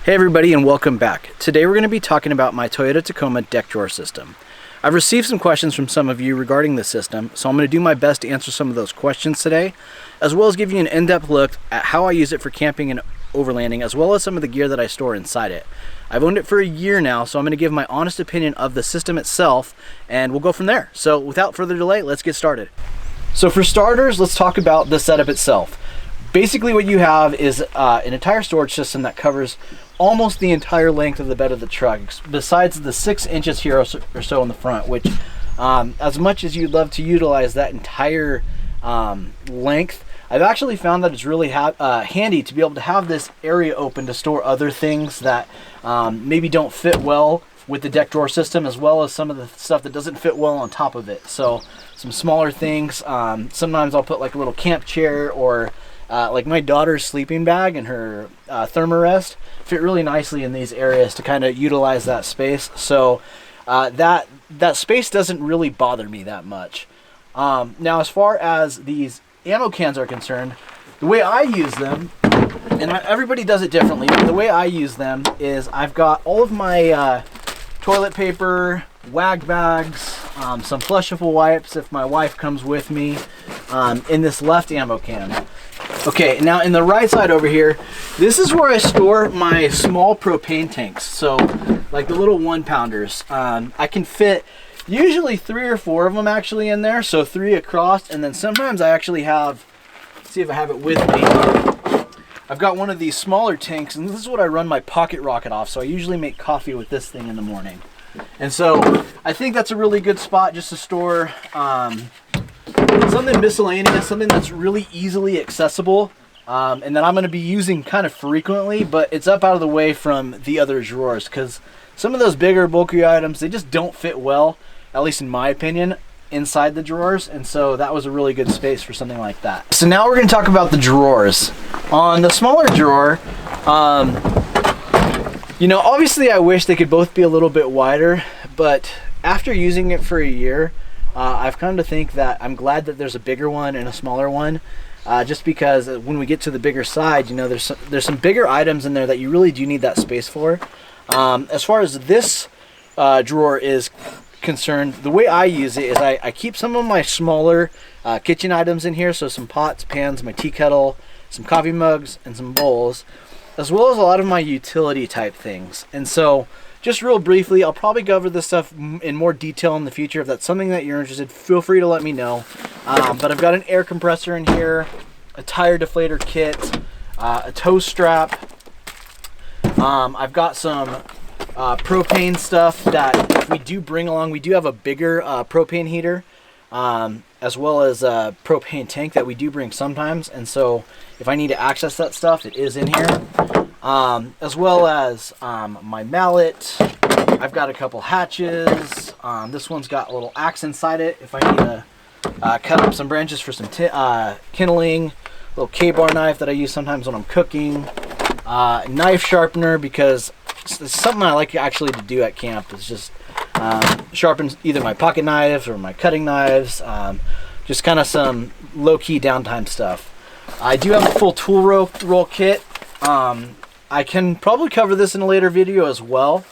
Hey everybody, and welcome back. Today we're going to be talking about my Toyota Tacoma deck drawer system. I've received some questions from some of you regarding the system, so I'm going to do my best to answer some of those questions today, as well as give you an in-depth look at how I use it for camping and overlanding, as well as some of the gear that I store inside it. I've owned it for a year now, so I'm going to give my honest opinion of the system itself, and we'll go from there. So without further delay, let's get started. So for starters, let's talk about the setup itself. Basically what you have is an entire storage system that covers almost the entire length of the bed of the truck, besides the 6 inches here or so in the front, which as much as you'd love to utilize that entire length, I've actually found that it's really handy to be able to have this area open to store other things that maybe don't fit well with the deck drawer system, as well as some of the stuff that doesn't fit well on top of it. So some smaller things, sometimes I'll put like a little camp chair, or like my daughter's sleeping bag and her thermarest fit really nicely in these areas to kind of utilize that space. So that space doesn't really bother me that much. Now, as far as these ammo cans are concerned, the way I use them, and everybody does it differently, but the way I use them is I've got all of my toilet paper, wag bags, some flushable wipes if my wife comes with me, in this left ammo can. Okay, now in the right side over here, this is where I store my small propane tanks. So like the little 1-pounders. I can fit usually 3 or 4 of them actually in there. So 3 across, and then sometimes I actually have, let's see if I have it with me. I've got one of these smaller tanks, and this is what I run my pocket rocket off. So I usually make coffee with this thing in the morning. And so I think that's a really good spot just to store something miscellaneous, something that's really easily accessible, and that I'm going to be using kind of frequently, but it's up out of the way from the other drawers, because some of those bigger, bulky items, they just don't fit well, at least in my opinion, inside the drawers, and so that was a really good space for something like that. So now we're going to talk about the drawers. On the smaller drawer, you know, obviously I wish they could both be a little bit wider, but after using it for a year, I've come to think that I'm glad that there's a bigger one and a smaller one, just because when we get to the bigger side, you know, there's some bigger items in there that you really do need that space for. As far as this drawer is concerned, the way I use it is I keep some of my smaller kitchen items in here, so some pots, pans, my tea kettle, some coffee mugs, and some bowls, as well as a lot of my utility type things. And so just real briefly, I'll probably cover this stuff in more detail in the future. If that's something that you're interested, feel free to let me know. But I've got an air compressor in here, a tire deflator kit, a tow strap. I've got some propane stuff that we do bring along. We do have a bigger propane heater, as well as a propane tank that we do bring sometimes. And so if I need to access that stuff, it is in here. As well as my mallet. I've got a couple hatches. This one's got a little axe inside it if I need to cut up some branches for some kindling. A little K-bar knife that I use sometimes when I'm cooking. Knife sharpener, because it's something I like actually to do at camp. It's just sharpen either my pocket knives or my cutting knives. Just kind of some low-key downtime stuff. I do have a full tool roll kit. I can probably cover this in a later video as well.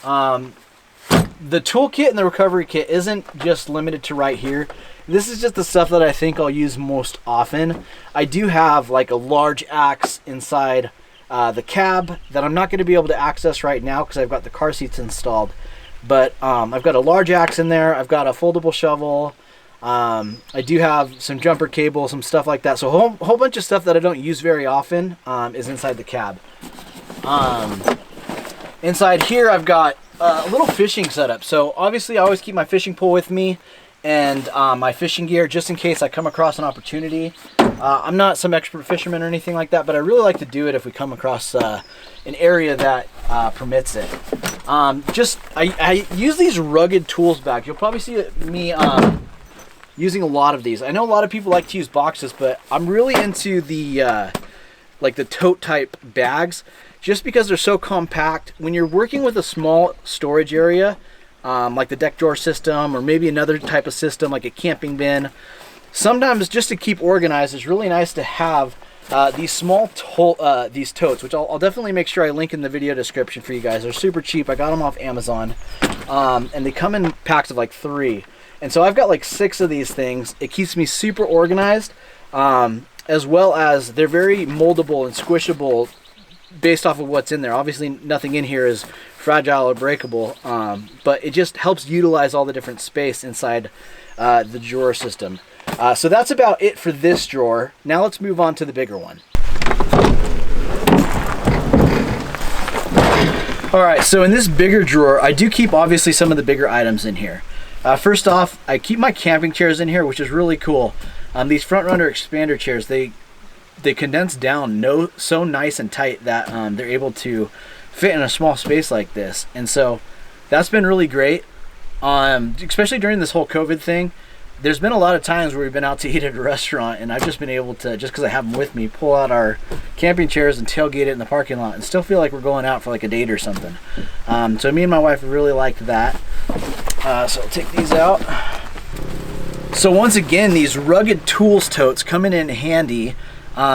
The toolkit and the recovery kit isn't just limited to right here. This is just the stuff that I think I'll use most often. I do have like a large axe inside the cab that I'm not going to be able to access right now because I've got the car seats installed. But I've got a large axe in there. I've got a foldable shovel. I do have some jumper cable, some stuff like that. So a whole bunch of stuff that I don't use very often is inside the cab. Inside here I've got a little fishing setup. So obviously I always keep my fishing pole with me and my fishing gear just in case I come across an opportunity. I'm not some expert fisherman or anything like that, but I really like to do it if we come across an area that permits it. I use these rugged tools bags. You'll probably see me using a lot of these. I know a lot of people like to use boxes, but I'm really into the like the tote type bags, just because they're so compact. When you're working with a small storage area, like the deck drawer system, or maybe another type of system like a camping bin, sometimes just to keep organized, it's really nice to have these small these totes, which I'll definitely make sure I link in the video description for you guys. They're super cheap. I got them off Amazon, and they come in packs of like 3. And so I've got like 6 of these things. It keeps me super organized, as well as they're very moldable and squishable based off of what's in there. Obviously nothing in here is fragile or breakable, but it just helps utilize all the different space inside the drawer system. So that's about it for this drawer. Now let's move on to the bigger one. Alright, so in this bigger drawer, I do keep obviously some of the bigger items in here. First off, I keep my camping chairs in here, which is really cool. These front runner expander chairs, they condense down so nice and tight that they're able to fit in a small space like this. And so that's been really great, especially during this whole COVID thing. There's been a lot of times where we've been out to eat at a restaurant and I've just been able to, just because I have them with me, pull out our camping chairs and tailgate it in the parking lot and still feel like we're going out for like a date or something. So me and my wife really liked that. So I'll take these out. So once again, these rugged tools totes coming in handy.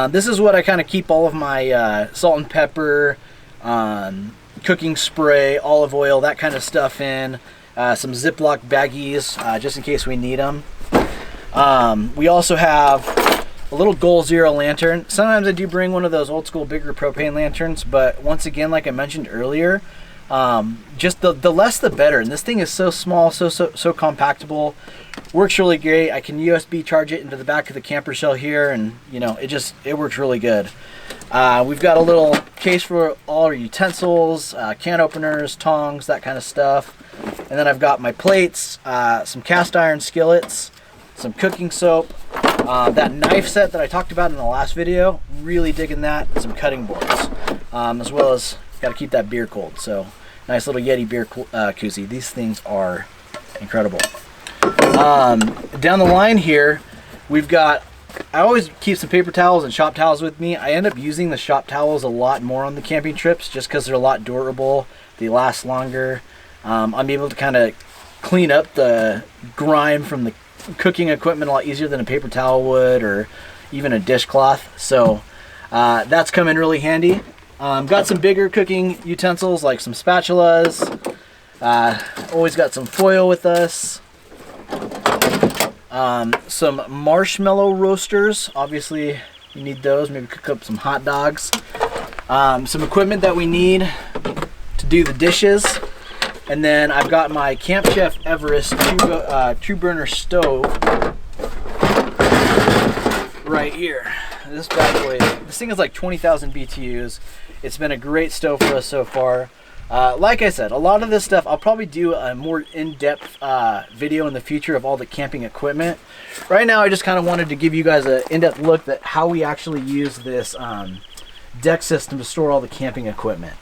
This is what I kind of keep all of my salt and pepper, cooking spray, olive oil, that kind of stuff in. Some Ziploc baggies, just in case we need them. We also have a little Goal Zero lantern. Sometimes I do bring one of those old school bigger propane lanterns, but once again, like I mentioned earlier, just the less the better. And this thing is so small, so compactable. Works really great. I can USB charge it into the back of the camper shell here, and you know, it works really good. We've got a little case for all our utensils, can openers, tongs, that kind of stuff. And then I've got my plates, some cast iron skillets, some cooking soap, that knife set that I talked about in the last video, really digging that, some cutting boards, as well as got to keep that beer cold. So nice little Yeti beer koozie. These things are incredible. Down the line here, we've got, I always keep some paper towels and shop towels with me. I end up using the shop towels a lot more on the camping trips just because they're a lot durable. They last longer. I'm able to kind of clean up the grime from the cooking equipment a lot easier than a paper towel would, or even a dishcloth. So that's come in really handy. Got some bigger cooking utensils like some spatulas. Always got some foil with us. Some marshmallow roasters. Obviously you need those. Maybe cook up some hot dogs. Some equipment that we need to do the dishes. And then I've got my Camp Chef Everest True Burner stove right here. This bad boy, this thing is like 20,000 BTUs. It's been a great stove for us so far. Like I said, a lot of this stuff, I'll probably do a more in-depth video in the future of all the camping equipment. Right now, I just kind of wanted to give you guys an in-depth look at how we actually use this deck system to store all the camping equipment.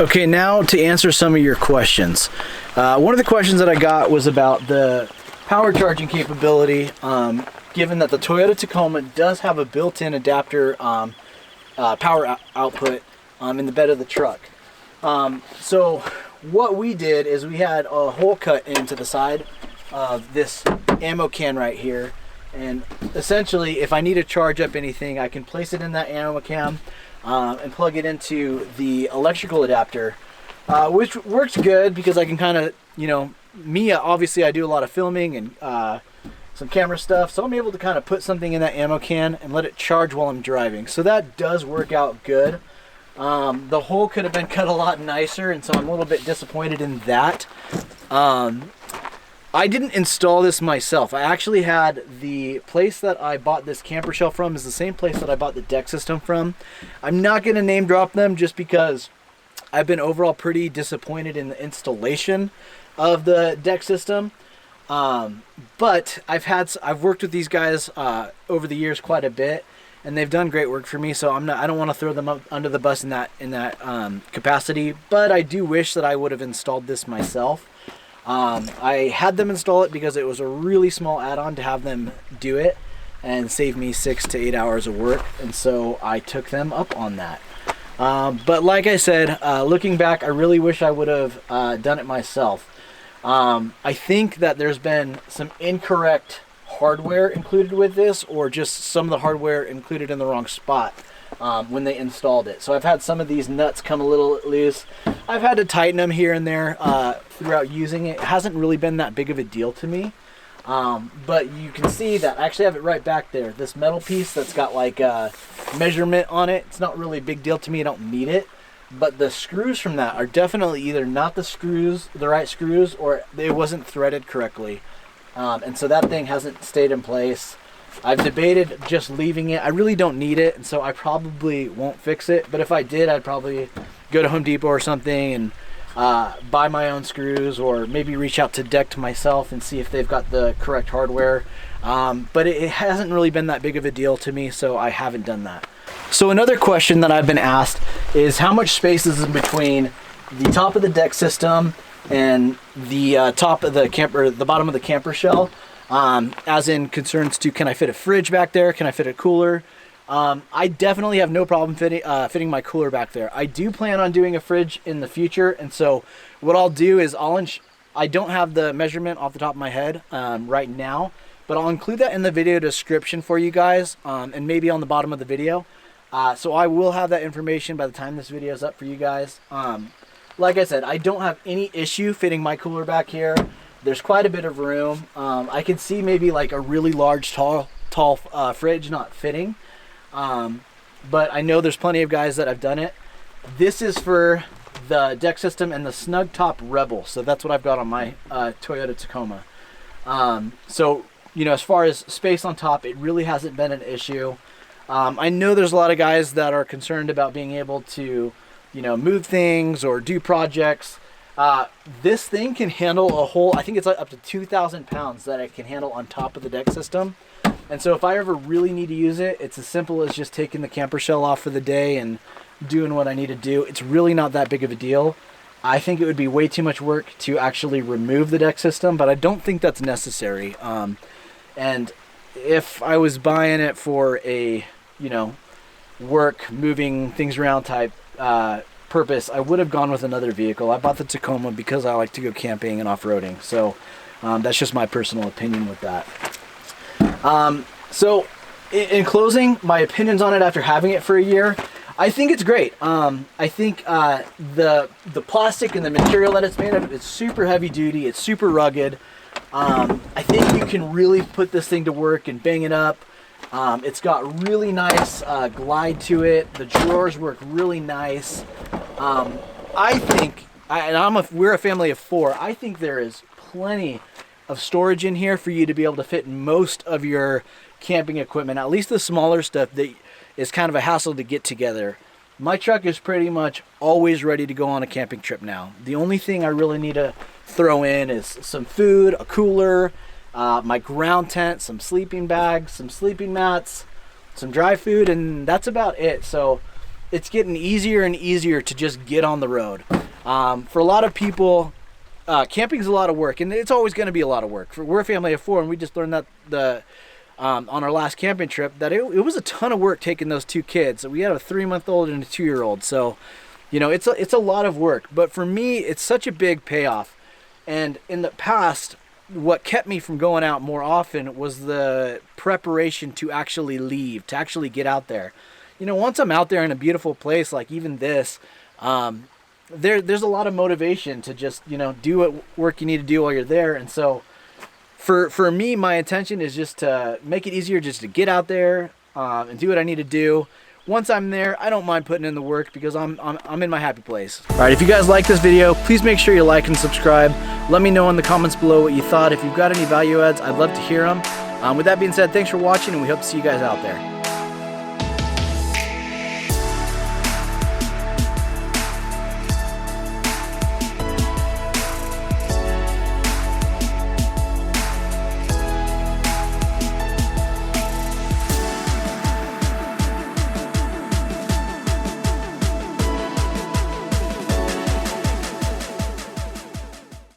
Okay, now to answer some of your questions. One of the questions that I got was about the power charging capability, given that the Toyota Tacoma does have a built-in adapter power output in the bed of the truck. So what we did is we had a hole cut into the side of this ammo can right here, and essentially if I need to charge up anything, I can place it in that ammo can and plug it into the electrical adapter, which works good because I can kind of, you know, obviously I do a lot of filming and some camera stuff, so I'm able to kind of put something in that ammo can and let it charge while I'm driving. So that does work out good. The hole could have been cut a lot nicer, and so I'm a little bit disappointed in that. I didn't install this myself. I actually had the place that I bought this camper shell from is the same place that I bought the deck system from. I'm not going to name drop them just because I've been overall pretty disappointed in the installation of the deck system. But I've worked with these guys over the years quite a bit, and they've done great work for me. So I don't want to throw them up under the bus in that capacity. But I do wish that I would have installed this myself. I had them install it because it was a really small add-on to have them do it and save me 6 to 8 hours of work, and so I took them up on that. But like I said, looking back, I really wish I would have done it myself. I think that there's been some incorrect hardware included with this, or just some of the hardware included in the wrong spot when they installed it. So I've had some of these nuts come a little loose. I've had to tighten them here and there throughout using it. It hasn't really been that big of a deal to me. But you can see that I actually have it right back there. This metal piece that's got like a measurement on it, it's not really a big deal to me. I don't need it. But the screws from that are definitely either not the right screws, or it wasn't threaded correctly. And so that thing hasn't stayed in place. I've debated just leaving it. I really don't need it, and so I probably won't fix it. But if I did, I'd probably go to Home Depot or something and buy my own screws, or maybe reach out to DECKED myself and see if they've got the correct hardware. But it hasn't really been that big of a deal to me, so I haven't done that. So another question that I've been asked is how much space is in between the top of the deck system and the top of the camper, the bottom of the camper shell, as in concerns to, can I fit a fridge back there? Can I fit a cooler? I definitely have no problem fitting my cooler back there. I do plan on doing a fridge in the future, and so what I'll do is I don't have the measurement off the top of my head right now, but I'll include that in the video description for you guys, and maybe on the bottom of the video. So I will have that information by the time this video is up for you guys. Like I said, I don't have any issue fitting my cooler back here. There's quite a bit of room. I can see maybe like a really large, tall fridge not fitting. But I know there's plenty of guys that have done it. This is for the deck system and the Snug Top Rebel. So that's what I've got on my Toyota Tacoma. So, you know, as far as space on top, it really hasn't been an issue. I know there's a lot of guys that are concerned about being able to, you know, move things or do projects. This thing can handle a whole, I think it's like up to 2,000 pounds that it can handle on top of the deck system. And so if I ever really need to use it, it's as simple as just taking the camper shell off for the day and doing what I need to do. It's really not that big of a deal. I think it would be way too much work to actually remove the deck system, but I don't think that's necessary. And if I was buying it for a, you know, work, moving things around type purpose, I would have gone with another vehicle. I bought the Tacoma because I like to go camping and off-roading. So that's just my personal opinion with that. So in closing, my opinions on it after having it for a year, I think it's great. I think the plastic and the material that it's made of is super heavy duty. It's super rugged. I think you can really put this thing to work and bang it up. It's got really nice glide to it. The drawers work really nice. I think, we're a family of 4. I think there is plenty of storage in here for you to be able to fit most of your camping equipment, at least the smaller stuff that is kind of a hassle to get together. My truck is pretty much always ready to go on a camping trip now. The only thing I really need to throw in is some food, a cooler, my ground tent, some sleeping bags, some sleeping mats, some dry food, and that's about it. So it's getting easier and easier to just get on the road. For a lot of people, camping is a lot of work, and it's always going to be a lot of work. We're a family of 4, and we just learned that on our last camping trip that it was a ton of work taking those 2 kids. We had a 3-month-old and a 2-year-old, so you know it's a lot of work. But for me, it's such a big payoff. And in the past, what kept me from going out more often was the preparation to actually leave, to actually get out there. You know, once I'm out there in a beautiful place like even this, there's a lot of motivation to just, you know, do what work you need to do while you're there. And so for me, my intention is just to make it easier just to get out there and do what I need to do. Once I'm there, I don't mind putting in the work because I'm in my happy place. All right, if you guys like this video, please make sure you like and subscribe. Let me know in the comments below what you thought. If you've got any value adds, I'd love to hear them. With that being said, thanks for watching, and we hope to see you guys out there.